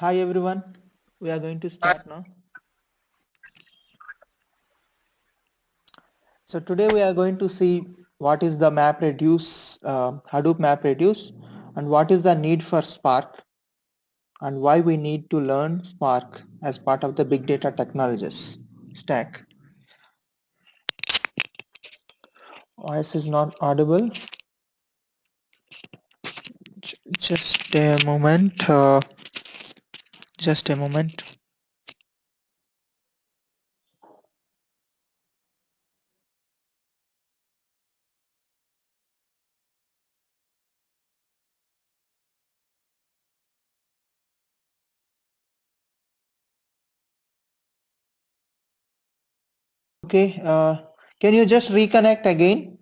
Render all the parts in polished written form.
Hi everyone, we are going to start now. So today we are going to see what is the MapReduce, Hadoop MapReduce, and what is the need for Spark and why we need to learn Spark as part of the big data technologies stack. Voice is not audible. Just a moment. Just a moment. Okay. Can you just reconnect again?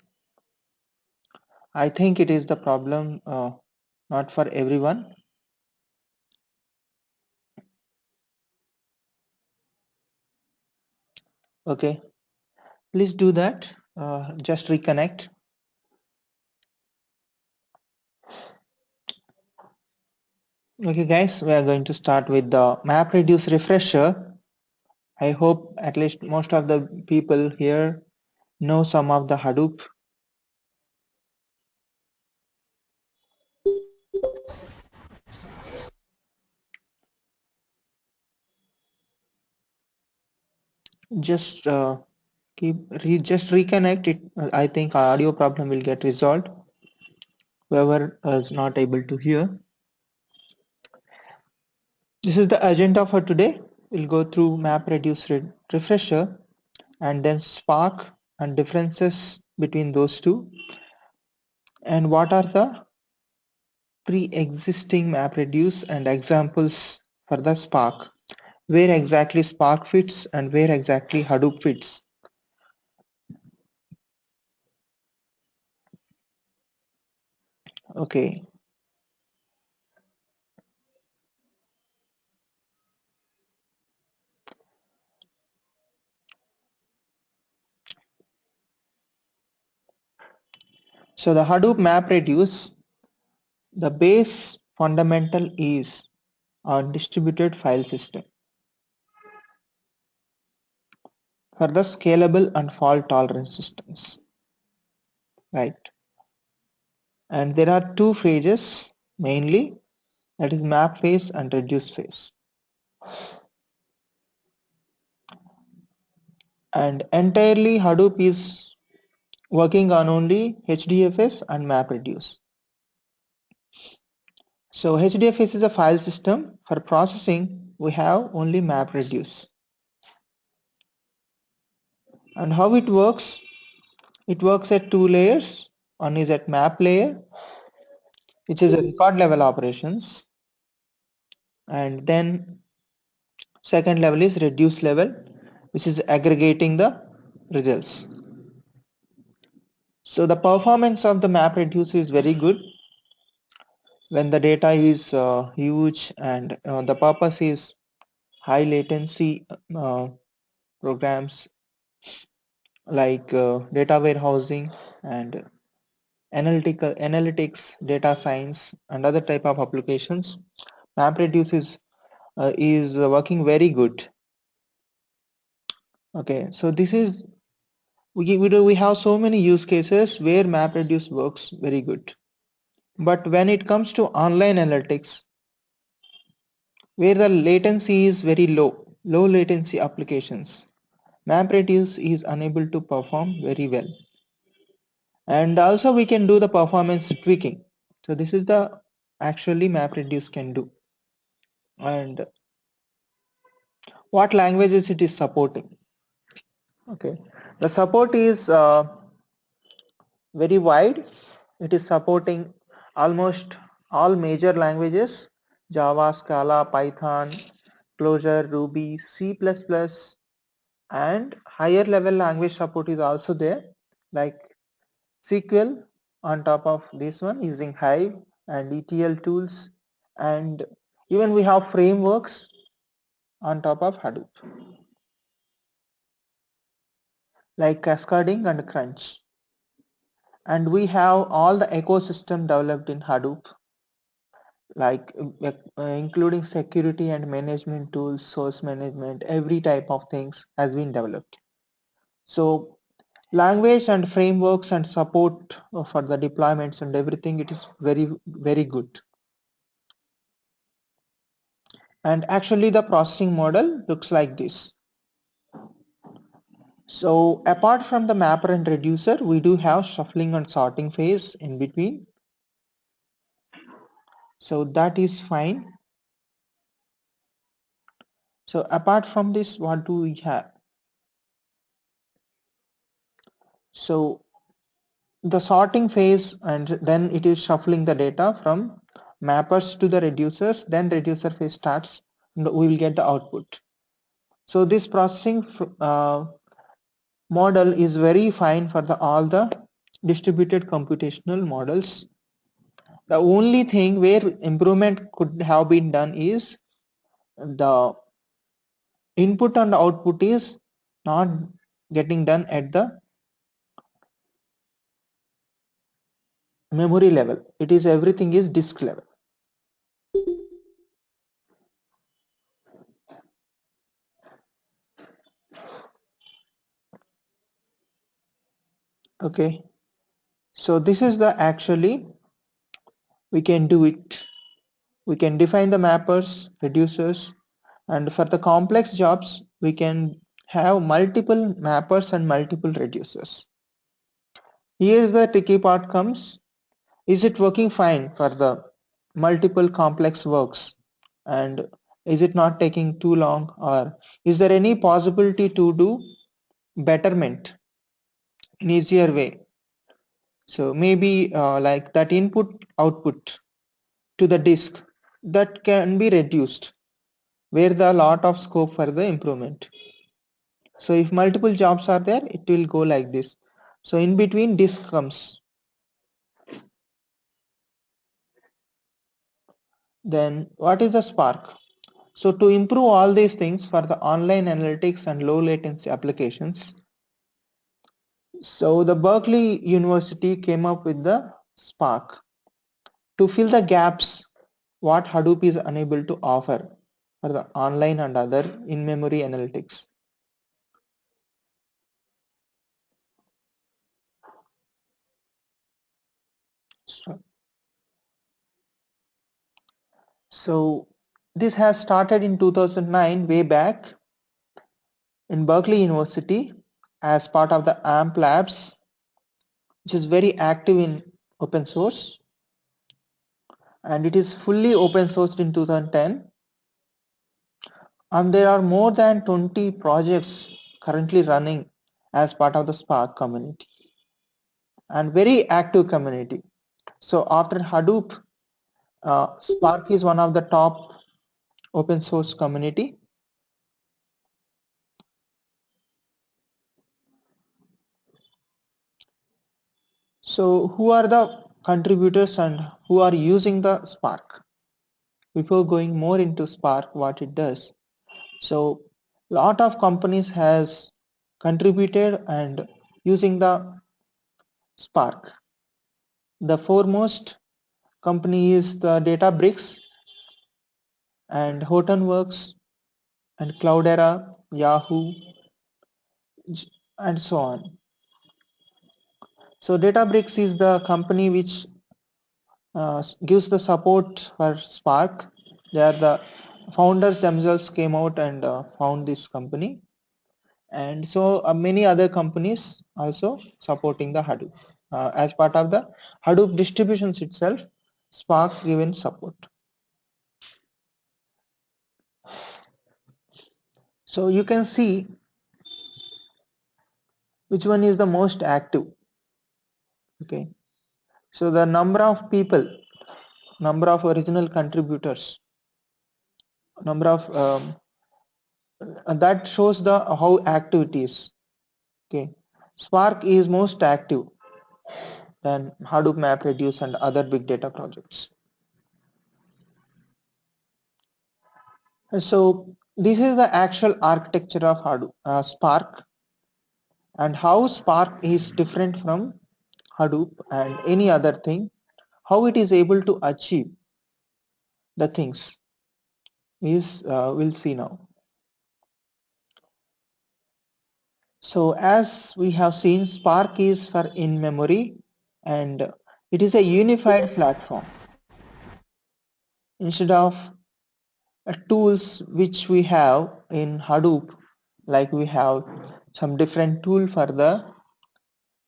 I think it is the problem, not for everyone. Okay. Please do that. Just reconnect. Okay guys, we are going to start with the MapReduce refresher. I hope at least most of the people here know some of the Hadoop. Just just reconnect it. I think our audio problem will get resolved. Whoever is not able to hear. This is the agenda for today. We'll go through MapReduce refresher and then Spark and differences between those two, and what are the pre-existing MapReduce and examples for the Spark, where exactly Spark fits and where exactly Hadoop fits. Okay. So the Hadoop MapReduce, the base fundamental is a distributed file system for the scalable and fault tolerant systems, right? And there are two phases mainly, that is map phase and reduce phase. And entirely Hadoop is working on only HDFS and MapReduce. So HDFS is a file system. For processing, we have only MapReduce. And how it works? It works at two layers. One is at map layer, which is a record level operations. And then second level is reduce level, which is aggregating the results. So the performance of the MapReduce is very good when the data is huge, and the purpose is high latency programs like data warehousing and analytics, data science, and other type of applications. MapReduce is working very good. Okay, so this is we have so many use cases where MapReduce works very good. But when it comes to online analytics, where the latency is very low latency applications, MapReduce is unable to perform very well. And also we can do the performance tweaking. So this is the actually MapReduce can do. And what languages it is supporting? Okay, the support is very wide. It is supporting almost all major languages: Java, Scala, Python, Clojure, Ruby, C++, and higher level language support is also there, like SQL on top of this one using Hive and ETL tools, and even we have frameworks on top of Hadoop like Cascading and Crunch. And we have all the ecosystem developed in Hadoop, like including security and management tools, source management, every type of things has been developed. So language and frameworks and support for the deployments and everything, it is very good. And actually the processing model looks like this. So apart from the mapper and reducer, we do have shuffling and sorting phase in between. So that is fine. So apart from this, what do we have? So the sorting phase, and then it is shuffling the data from mappers to the reducers, then reducer phase starts and we will get the output. So this processing model is very fine for all the distributed computational models. The only thing where improvement could have been done is the input and output is not getting done at the memory level. It is everything is disk level. Okay, so this is the actually we can do it. We can define the mappers, reducers, and for the complex jobs we can have multiple mappers and multiple reducers. Here's the tricky part comes. Is it working fine for the multiple complex works, and is it not taking too long, or is there any possibility to do betterment in easier way? So maybe like that input output to the disk that can be reduced where the lot of scope for the improvement. So if multiple jobs are there, it will go like this. So in between disk comes. Then what is the Spark? So to improve all these things for the online analytics and low latency applications, so the Berkeley University came up with the Spark to fill the gaps what Hadoop is unable to offer for the online and other in-memory analytics. So this has started in 2009 way back in Berkeley University as part of the AMP Labs, which is very active in open source, and it is fully open sourced in 2010, and there are more than 20 projects currently running as part of the Spark community, and very active community. So after Hadoop, Spark is one of the top open source community. So who are the contributors and who are using the Spark? Before going more into Spark, what it does. So lot of companies has contributed and using the Spark. The foremost company is the Databricks and Hortonworks and Cloudera, Yahoo, and so on. So Databricks is the company which gives the support for Spark. They are the founders themselves came out and found this company, and so many other companies also supporting the Hadoop. As part of the Hadoop distributions itself, Spark given support. So you can see which one is the most active. Okay, so the number of people, number of original contributors, number of that shows the how active it is. Okay, Spark is most active than Hadoop MapReduce and other big data projects. So this is the actual architecture of Hadoop, Spark, and how Spark is different from Hadoop and any other thing, how it is able to achieve. the things is we'll see now. So as we have seen, Spark is for in-memory and it is a unified platform. Instead of tools which we have in Hadoop, like we have some different tool for the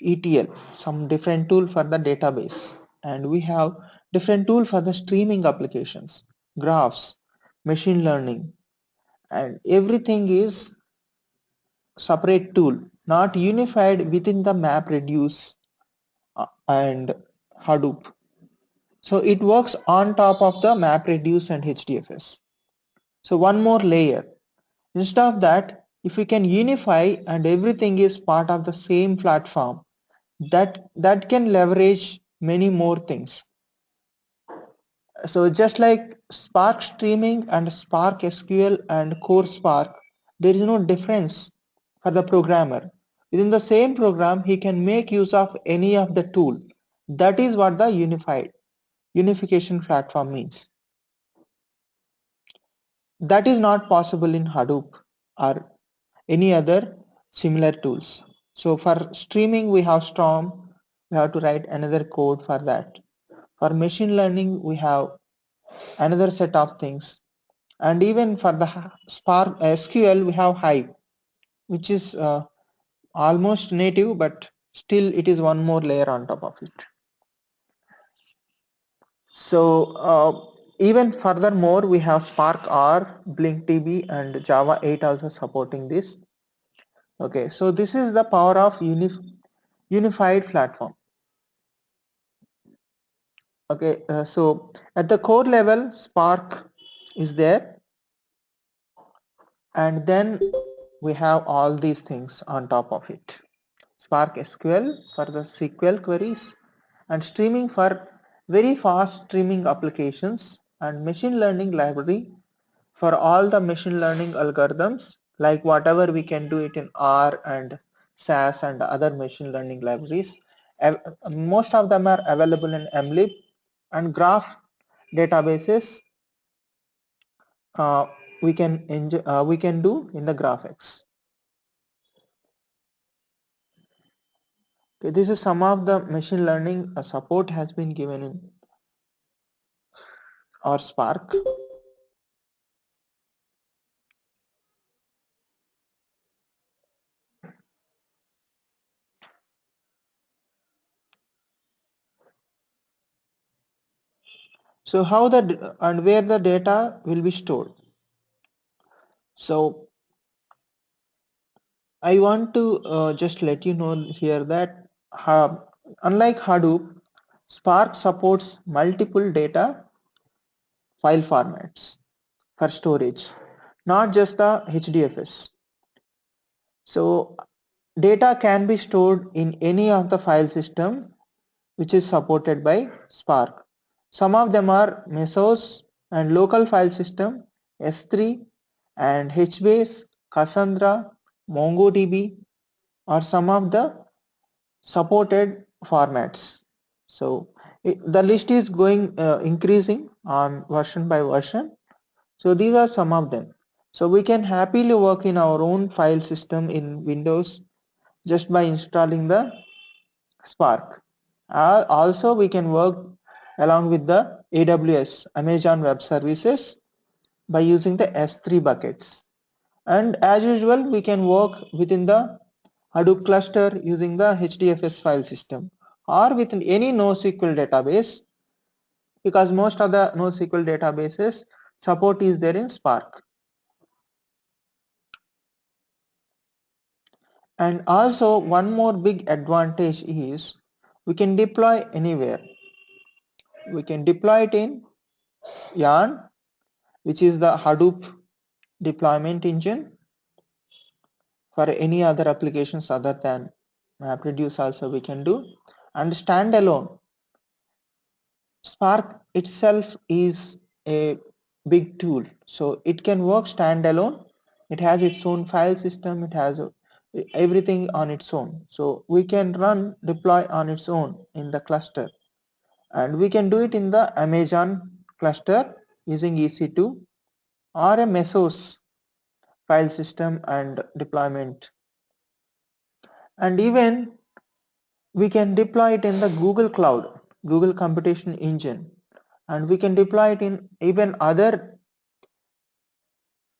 ETL, some different tool for the database, and we have different tool for the streaming applications, graphs, machine learning, and everything is separate tool, not unified within the MapReduce and Hadoop. So it works on top of the MapReduce and HDFS. So one more layer. Instead of that, if we can unify and everything is part of the same platform, that can leverage many more things. So just like Spark Streaming and Spark SQL and Core Spark, there is no difference for the programmer. Within the same program, he can make use of any of the tool. That is what the unification platform means. That is not possible in Hadoop or any other similar tools. So for streaming, we have Storm. We have to write another code for that. For machine learning, we have another set of things. And even for the Spark SQL, we have Hive, which is almost native, but still it is one more layer on top of it. So even furthermore, we have Spark R, BlinkDB, and Java 8 also supporting this. Okay, so this is the power of unified platform. Okay, so at the core level, Spark is there, and then we have all these things on top of it. Spark SQL for the SQL queries, and streaming for very fast streaming applications, and machine learning library for all the machine learning algorithms, like whatever we can do it in R and SAS and other machine learning libraries. Most of them are available in mlib, and graph databases uh, we can do in the GraphX. Okay, this is some of the machine learning support has been given in our Spark. So how the and where the data will be stored. So I want to just let you know here that unlike Hadoop, Spark supports multiple data file formats for storage, not just the HDFS. So data can be stored in any of the file system which is supported by Spark. Some of them are Mesos and local file system, S3 and HBase, Cassandra, MongoDB are some of the supported formats. So the list is going increasing on version by version. So these are some of them. So we can happily work in our own file system in Windows just by installing the Spark. Also we can work along with the AWS, Amazon Web Services, by using the S3 buckets. And as usual, we can work within the Hadoop cluster using the HDFS file system or within any NoSQL database, because most of the NoSQL databases support is there in Spark. And also one more big advantage is we can deploy anywhere. We can deploy it in Yarn, which is the Hadoop deployment engine for any other applications other than MapReduce also we can do. And standalone, Spark itself is a big tool, so it can work standalone. It has its own file system, it has everything on its own, so we can run deploy on its own in the cluster, and we can do it in the Amazon cluster using EC2 or a Mesos file system and deployment. And even we can deploy it in the Google Cloud, Google Computation Engine, and we can deploy it in even other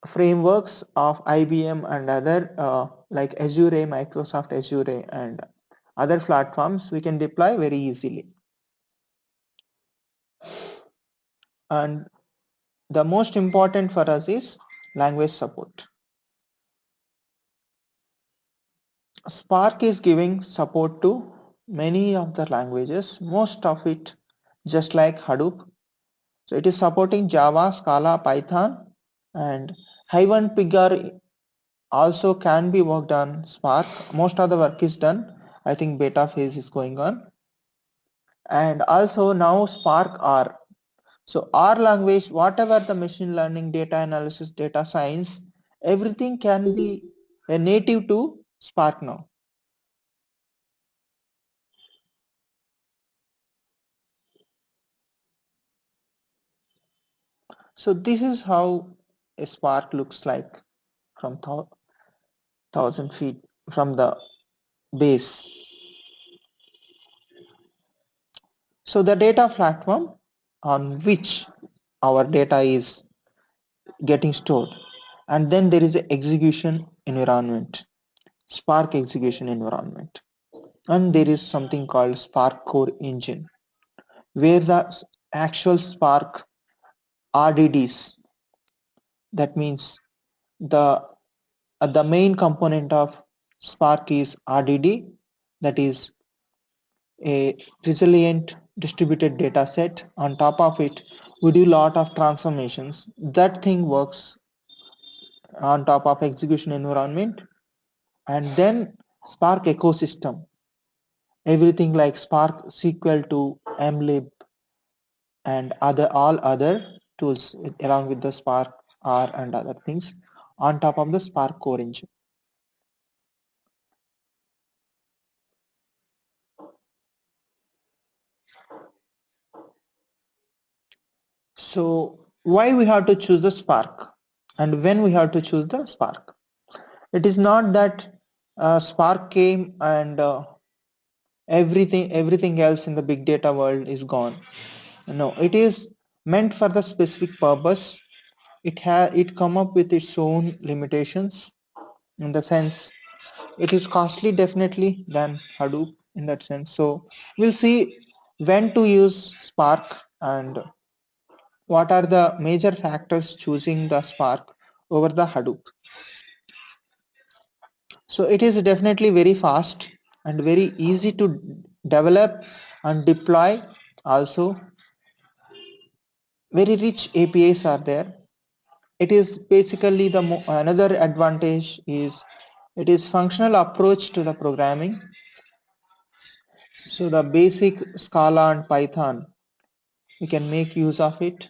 frameworks of IBM and other like Azure, Microsoft Azure and other platforms we can deploy very easily. And the most important for us is language support. Spark is giving support to many of the languages, most of it just like Hadoop. So it is supporting Java, Scala, Python, and Hive Pigure also can be worked on Spark. Most of the work is done. I think beta phase is going on. And also now Spark R. So R language, whatever the machine learning, data analysis, data science, everything can be a native to Spark now. So this is how a Spark looks like from 1,000 feet from the base. So the data platform on which our data is getting stored, and then there is an execution environment, Spark execution environment, and there is something called Spark core engine where the actual Spark RDDs, that means the main component of Spark is RDD, that is a resilient distributed data set. On top of it, we do lot of transformations. That thing works on top of execution environment. And then Spark ecosystem, everything like Spark SQL to mlib and all other tools along with the Spark R and other things on top of the Spark core engine. So why we have to choose the Spark and when we have to choose the Spark? It is not that Spark came and everything else in the big data world is gone. No, it is meant for the specific purpose. It come up with its own limitations, in the sense it is costly definitely than Hadoop in that sense. So we'll see when to use Spark and what are the major factors choosing the Spark over the Hadoop. So it is definitely very fast and very easy to develop and deploy. Also very rich APIs are there. It is basically another advantage is it is functional approach to the programming. So the basic Scala and Python, we can make use of it.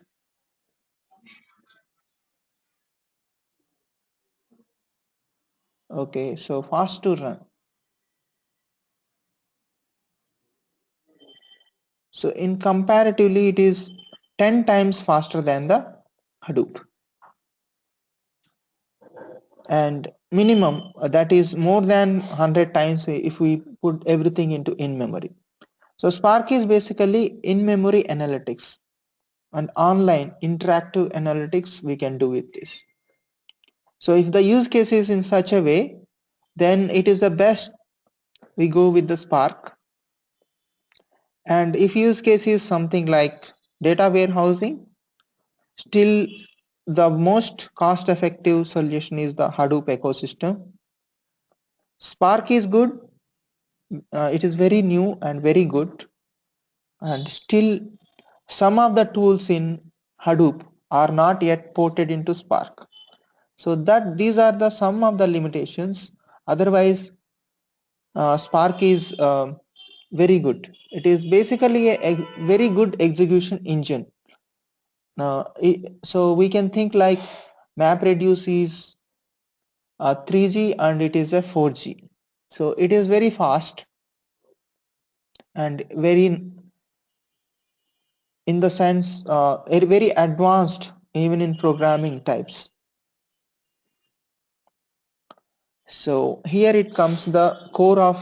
Okay, so fast to run. So in comparatively, it is 10 times faster than the Hadoop. And minimum, that is more than 100 times if we put everything into in-memory. So Spark is basically in-memory analytics and online interactive analytics we can do with this. So if the use case is in such a way, then it is the best we go with the Spark. And if use case is something like data warehousing, still the most cost effective solution is the Hadoop ecosystem. Spark is good, it is very new and very good, and still some of the tools in Hadoop are not yet ported into Spark. So that these are the some of the limitations. Otherwise, Spark is very good. It is basically a very good execution engine. So we can think like MapReduce is 3G and it is a 4G. So it is very fast and very in the sense very advanced even in programming types. So here it comes the core of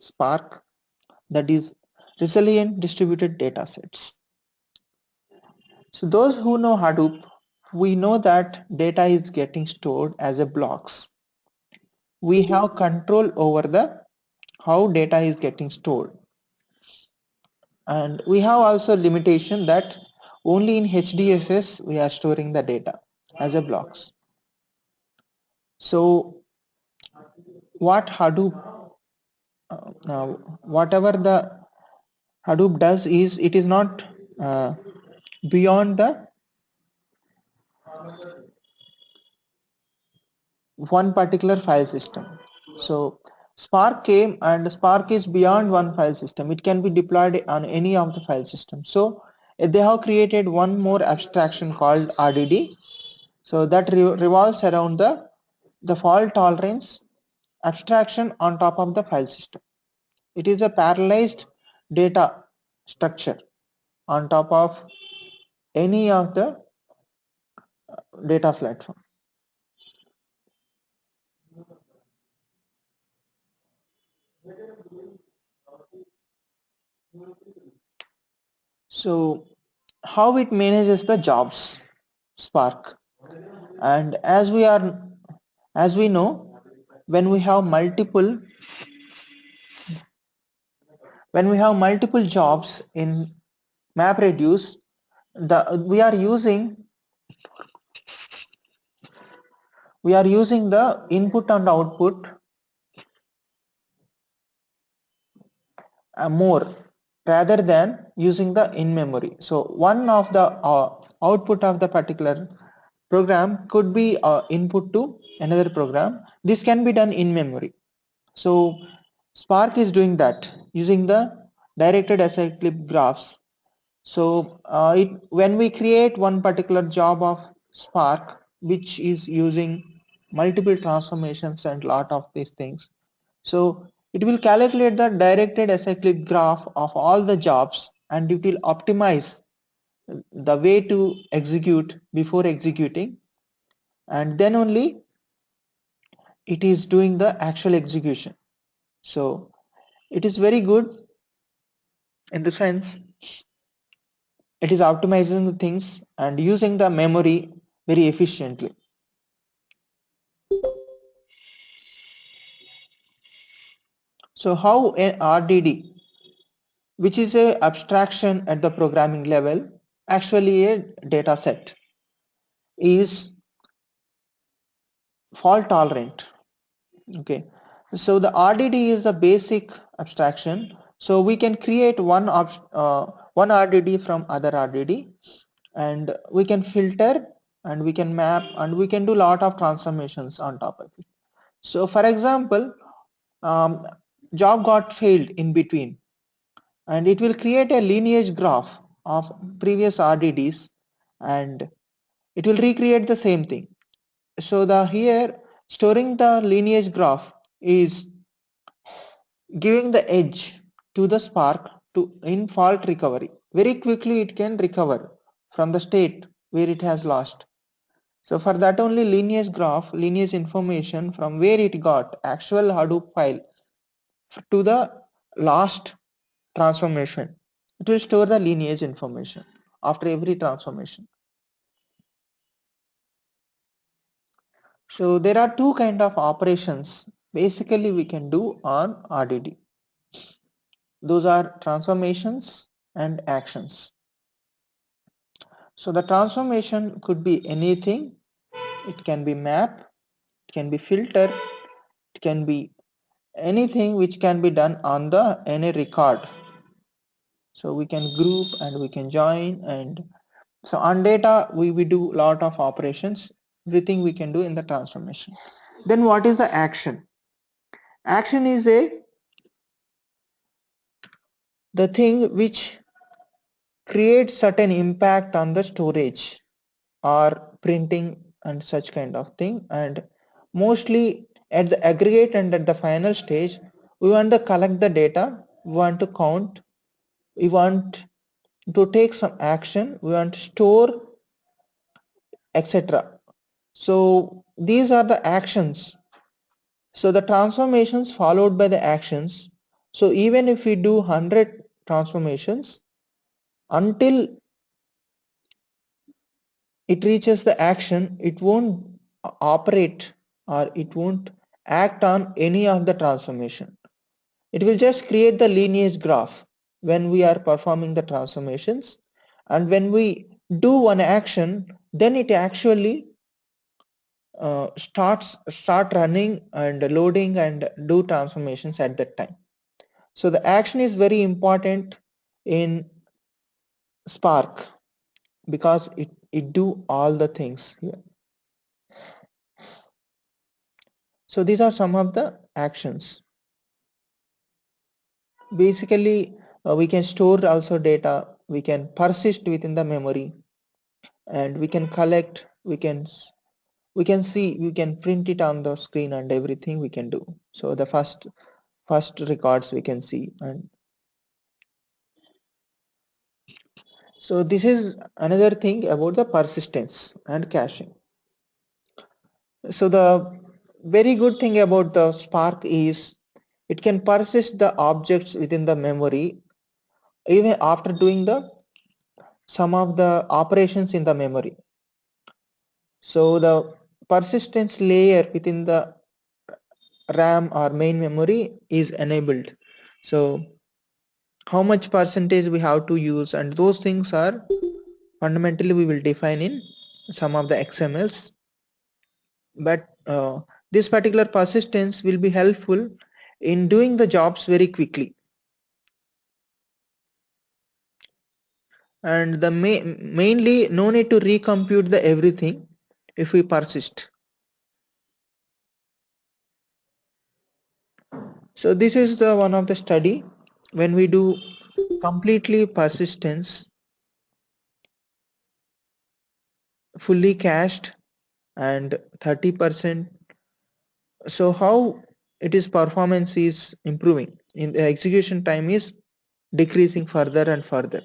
Spark, that is resilient distributed data sets. So those who know Hadoop, we know that data is getting stored as a blocks. We have control over the how data is getting stored, and we have also limitation that only in HDFS we are storing the data as a blocks. So what Hadoop whatever the Hadoop does is it is not beyond the one particular file system. So Spark came, and Spark is beyond one file system. It can be deployed on any of the file systems. So they have created one more abstraction called RDD. So that revolves around the fault tolerance abstraction on top of the file system. It is a parallelized data structure on top of any of the data platform. So how it manages the jobs, Spark. And as we know, when we have multiple jobs in MapReduce, we are using the input and output more rather than using the in-memory. So one of the output of the particular program could be input to another program. This can be done in memory. So Spark is doing that using the directed acyclic graphs. So when we create one particular job of Spark, which is using multiple transformations and lot of these things, so it will calculate the directed acyclic graph of all the jobs, and it will optimize the way to execute before executing, and then only it is doing the actual execution. So it is very good in the sense it is optimizing the things and using the memory very efficiently. So how an RDD, which is a abstraction at the programming level, actually a data set, is fault tolerant. Okay, so the RDD is the basic abstraction. So we can create one RDD from other RDD, and we can filter, and we can map, and we can do lot of transformations on top of it. So for example, job got failed in between, and it will create a lineage graph of previous RDDs, and it will recreate the same thing. So the here storing the lineage graph is giving the edge to the Spark to in fault recovery. Very quickly it can recover from the state where it has lost. So for that only lineage graph, lineage information from where it got actual Hadoop file to the last transformation. It will store the lineage information after every transformation. So there are two kind of operations basically we can do on RDD. Those are transformations and actions. So the transformation could be anything. It can be map, it can be filter, it can be anything which can be done on the any record. So we can group and we can join, and so on data we do lot of operations, everything we can do in the transformation. Then what is the action? Action is the thing which creates certain impact on the storage or printing and such kind of thing, and mostly at the aggregate and at the final stage we want to collect the data, we want to count, we want to take some action, we want to store, etc. So these are the actions. So the transformations followed by the actions. So even if we do 100 transformations, until it reaches the action, it won't operate or it won't act on any of the transformation. It will just create the lineage graph when we are performing the transformations, and when we do one action, then it actually start running and loading and do transformations at that time. So the action is very important in Spark because it do all the things here. So these are some of the actions. Basically, we can store also data, we can persist within the memory, and we can collect, we can see, we can print it on the screen and everything we can do. So the first records we can see. And so this is another thing about the persistence and caching. So the very good thing about the Spark is it can persist the objects within the memory even after doing the some of the operations in the memory. So the persistence layer within the RAM or main memory is enabled. So how much percentage we have to use, and those things are fundamentally we will define in some of the XMLs. But this particular persistence will be helpful in doing the jobs very quickly. And the mainly no need to recompute the everything if we persist. So this is the one of the study when we do completely persistence, fully cached and 30%. So how it is performance is improving in the execution time is decreasing further and further.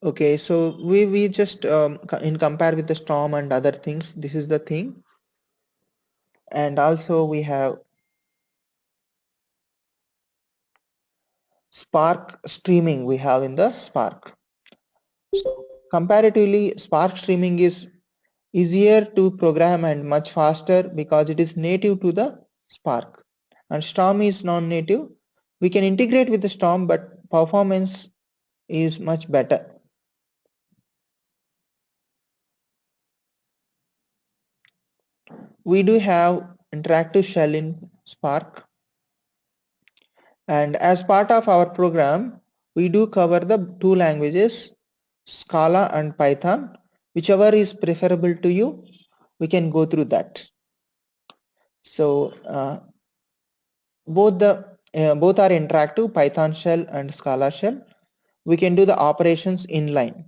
Okay, so we just in compare with the Storm and other things, this is the thing. And also we have Spark streaming we have in the Spark. So comparatively, Spark streaming is easier to program and much faster because it is native to the Spark. And Storm is non-native. We can integrate with the Storm, but performance is much better. We do have interactive shell in Spark. And as part of our program, we do cover the two languages, Scala and Python. Whichever is preferable to you, we can go through that. So both are interactive, Python shell and Scala shell. We can do the operations inline,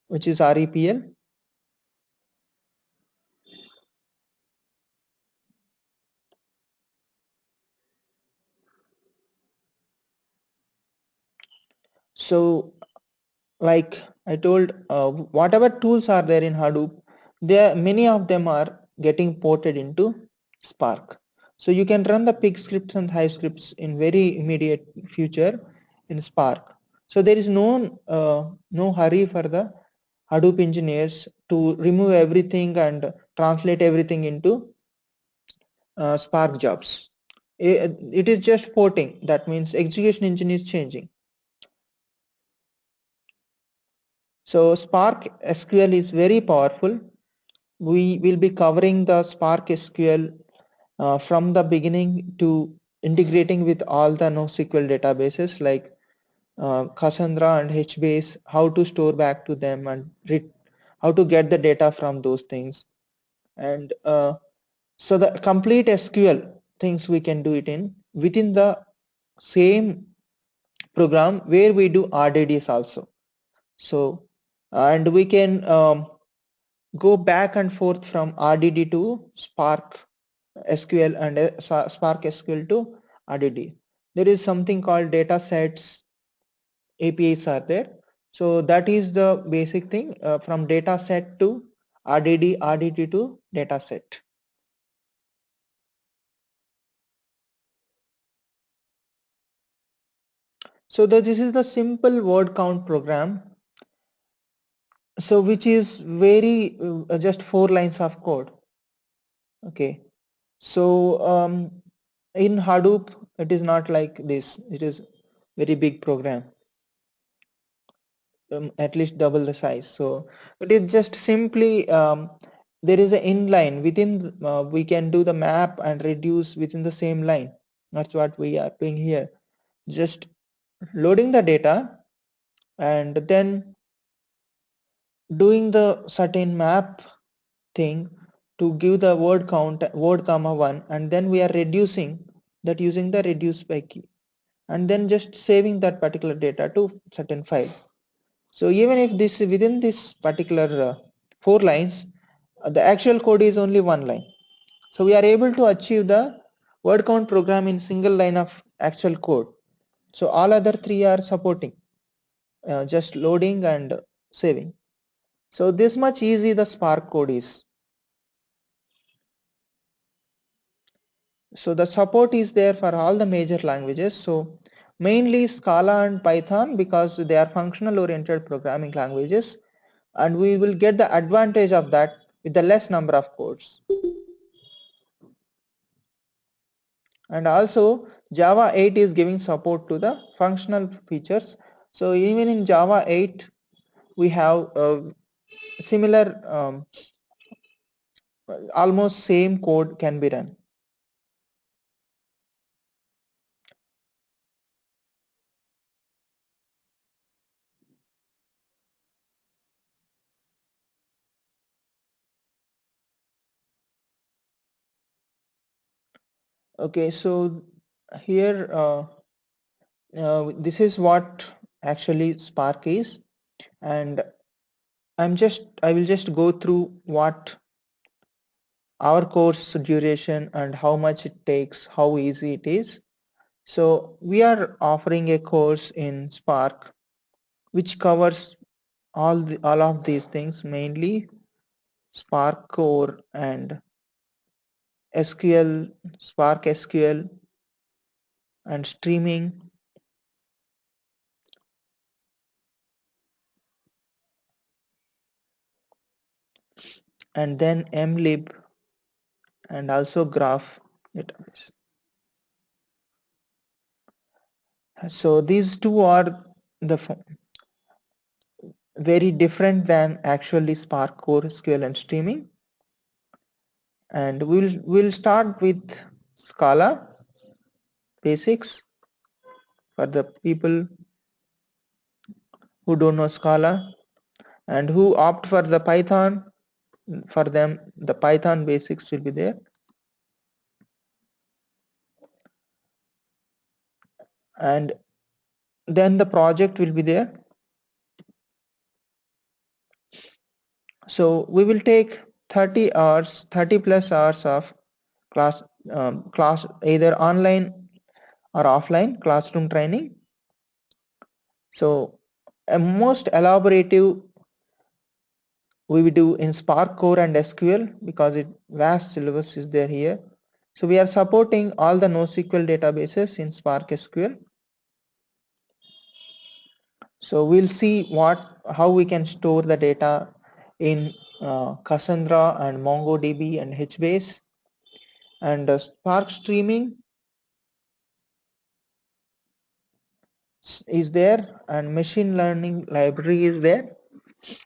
which is REPL. So like I told, whatever tools are there in Hadoop, many of them are getting ported into Spark. So you can run the pig scripts and hive scripts in very immediate future in Spark. So there is no hurry for the Hadoop engineers to remove everything and translate everything into Spark jobs. It is just porting. That means execution engine is changing. So Spark SQL is very powerful. We will be covering the Spark SQL from the beginning to integrating with all the NoSQL databases like Cassandra and HBase, how to store back to them and how to get the data from those things. And so the complete SQL things we can do it in within the same program where we do RDDs also. So and we can go back and forth from RDD to Spark SQL and Spark SQL to RDD. There is something called data sets APIs are there. So that is the basic thing, from data set to RDD, RDD to data set. So this is the simple word count program. So which is very just 4 lines of code. Okay. So in Hadoop, it is not like this. It is very big program, at least double the size. So it is just simply there is an inline within. We can do the map and reduce within the same line. That's what we are doing here. Just loading the data and then doing the certain map thing to give the word count, word comma 1, and then we are reducing that using the reduce by key, and then just saving that particular data to certain file. So even if this within this particular 4 lines, the actual code is only 1 line. So we are able to achieve the word count program in single line of actual code. So all other three are supporting, just loading and saving. So this much easy the Spark code is. So the support is there for all the major languages. So mainly Scala and Python, because they are functional oriented programming languages, and we will get the advantage of that with the less number of codes. And also Java 8 is giving support to the functional features. So even in Java 8 we have similar almost same code can be run. Okay, so here this is what actually Spark is, and I will just go through what our course duration and how much it takes, how easy it is. So we are offering a course in Spark which covers all of these things, mainly Spark core and SQL, Spark SQL and streaming, and then mlib and also graph database. So these two are the very different than actually Spark core SQL and streaming. And we'll start with Scala basics for the people who don't know Scala, and who opt for the Python. For them the Python basics will be there, and then the project will be there. So we will take 30 hours, 30 plus hours of class either online or offline classroom training. So a most elaborative we will do in Spark core and SQL, because it vast syllabus is there here. So we are supporting all the NoSQL databases in Spark SQL. So we'll see how we can store the data in Cassandra and MongoDB and HBase, and Spark streaming is there, and machine learning library is there,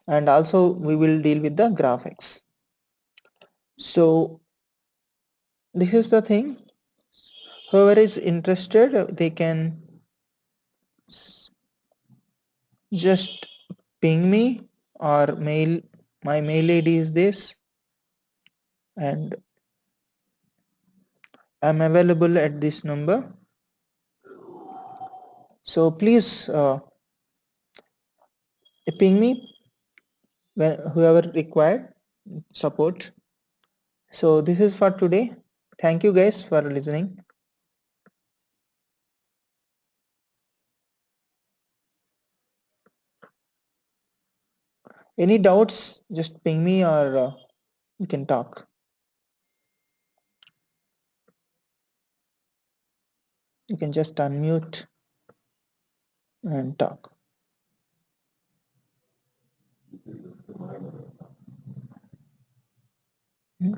and also we will deal with the graphics. So this is the thing. Whoever is interested, they can just ping me or mail. My mail ID is this, and I'm available at this number. So please ping me when whoever required support. So this is for today. Thank you guys for listening. Any doubts, just ping me or we can talk. You can just unmute and talk. Hmm?